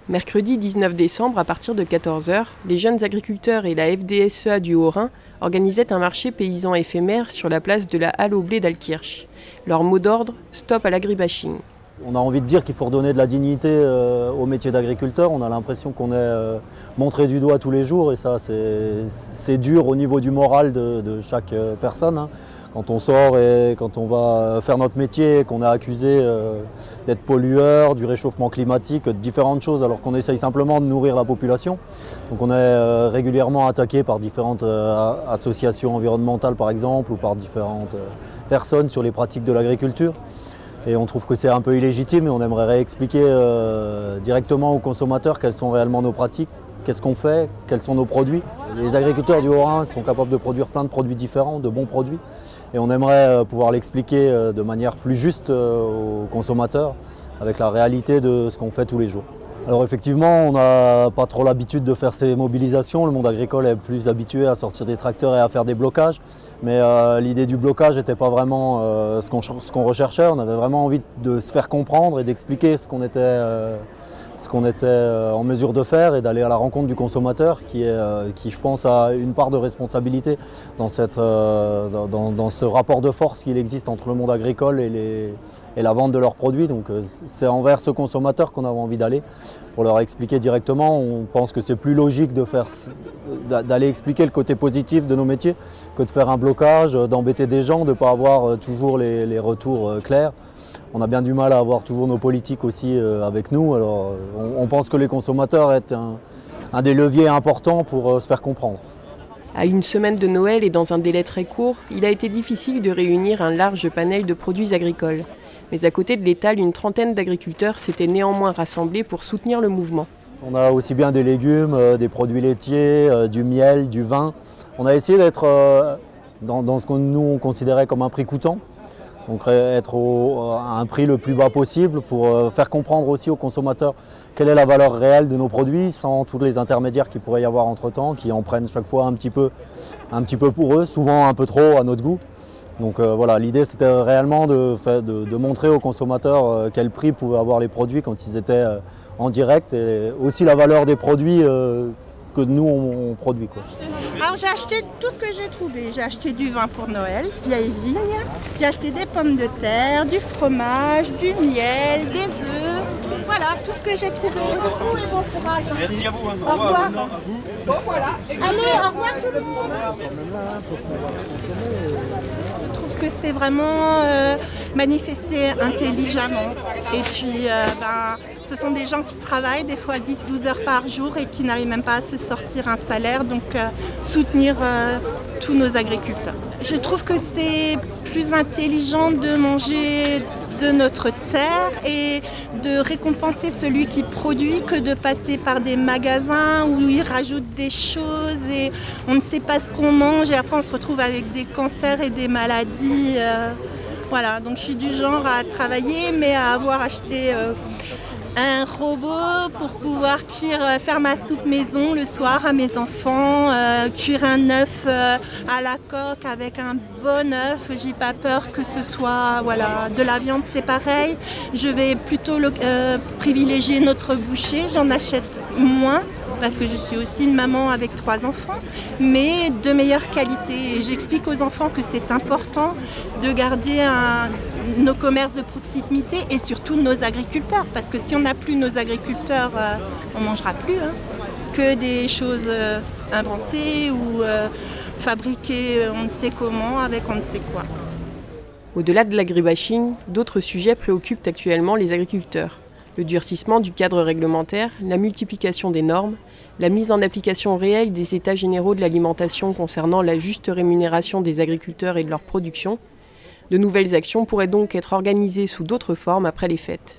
Mercredi 19 décembre, à partir de 14 h, les jeunes agriculteurs et la FDSEA du Haut-Rhin organisaient un marché paysan éphémère sur la place de la Halle au blé d'Alkirch. Leur mot d'ordre, stop à l'agribashing. On a envie de dire qu'il faut redonner de la dignité au métier d'agriculteur. On a l'impression qu'on est montré du doigt tous les jours et ça c'est dur au niveau du moral de chaque personne. Hein. Quand on sort et quand on va faire notre métier, qu'on est accusé d'être pollueur, du réchauffement climatique, de différentes choses, alors qu'on essaye simplement de nourrir la population. Donc on est régulièrement attaqué par différentes associations environnementales par exemple, ou par différentes personnes sur les pratiques de l'agriculture. Et on trouve que c'est un peu illégitime et on aimerait réexpliquer directement aux consommateurs quelles sont réellement nos pratiques, qu'est-ce qu'on fait, quels sont nos produits. Les agriculteurs du Haut-Rhin sont capables de produire plein de produits différents, de bons produits. Et on aimerait pouvoir l'expliquer de manière plus juste aux consommateurs, avec la réalité de ce qu'on fait tous les jours. Alors effectivement, on n'a pas trop l'habitude de faire ces mobilisations. Le monde agricole est plus habitué à sortir des tracteurs et à faire des blocages. Mais l'idée du blocage n'était pas vraiment ce qu'on recherchait. On avait vraiment envie de se faire comprendre et d'expliquer ce qu'on était en mesure de faire et d'aller à la rencontre du consommateur qui, je pense, a une part de responsabilité dans ce rapport de force qu'il existe entre le monde agricole et la vente de leurs produits. Donc c'est envers ce consommateur qu'on avait envie d'aller pour leur expliquer directement. On pense que c'est plus logique d'aller expliquer le côté positif de nos métiers que de faire un blocage, d'embêter des gens, de ne pas avoir toujours les retours clairs. On a bien du mal à avoir toujours nos politiques aussi avec nous. Alors, on pense que les consommateurs sont un des leviers importants pour se faire comprendre. À une semaine de Noël et dans un délai très court, il a été difficile de réunir un large panel de produits agricoles. Mais à côté de l'étal, une trentaine d'agriculteurs s'étaient néanmoins rassemblés pour soutenir le mouvement. On a aussi bien des légumes, des produits laitiers, du miel, du vin. On a essayé d'être dans ce que nous on considérait comme un prix coûtant. Donc être à un prix le plus bas possible pour faire comprendre aussi aux consommateurs quelle est la valeur réelle de nos produits sans tous les intermédiaires qu'il pourrait y avoir entre-temps, qui en prennent chaque fois un petit peu pour eux, souvent un peu trop à notre goût. Donc voilà, l'idée c'était réellement de montrer aux consommateurs quel prix pouvaient avoir les produits quand ils étaient en direct et aussi la valeur des produits que nous on produit, quoi. Alors j'ai acheté tout ce que j'ai trouvé. J'ai acheté du vin pour Noël, vieille vigne, j'ai acheté des pommes de terre, du fromage, du miel, des œufs. Voilà, tout ce que j'ai trouvé. Beaucoup et bon courage. Merci à vous. Au revoir. Bon, voilà. Allez, au revoir tout le monde. Je trouve que c'est vraiment manifester intelligemment. Et puis, ce sont des gens qui travaillent des fois 10-12 heures par jour et qui n'arrivent même pas à se sortir un salaire. Donc, soutenir tous nos agriculteurs. Je trouve que c'est plus intelligent de manger de notre terre et de récompenser celui qui produit que de passer par des magasins où ils rajoutent des choses et on ne sait pas ce qu'on mange et après on se retrouve avec des cancers et des maladies. Voilà, donc je suis du genre à travailler mais à avoir acheté un robot pour pouvoir faire ma soupe maison le soir à mes enfants, cuire un œuf à la coque avec un bon œuf. J'ai pas peur que ce soit de la viande, c'est pareil. Je vais plutôt privilégier notre boucher, j'en achète moins parce que je suis aussi une maman avec 3 enfants, mais de meilleure qualité. Et j'explique aux enfants que c'est important de garder nos commerces de proximité et surtout nos agriculteurs, parce que si on n'a plus nos agriculteurs, on ne mangera plus. Hein. Que des choses inventées ou fabriquées on ne sait comment avec on ne sait quoi. Au-delà de l'agribashing, d'autres sujets préoccupent actuellement les agriculteurs. Le durcissement du cadre réglementaire, la multiplication des normes, la mise en application réelle des états généraux de l'alimentation concernant la juste rémunération des agriculteurs et de leur production. De nouvelles actions pourraient donc être organisées sous d'autres formes après les fêtes.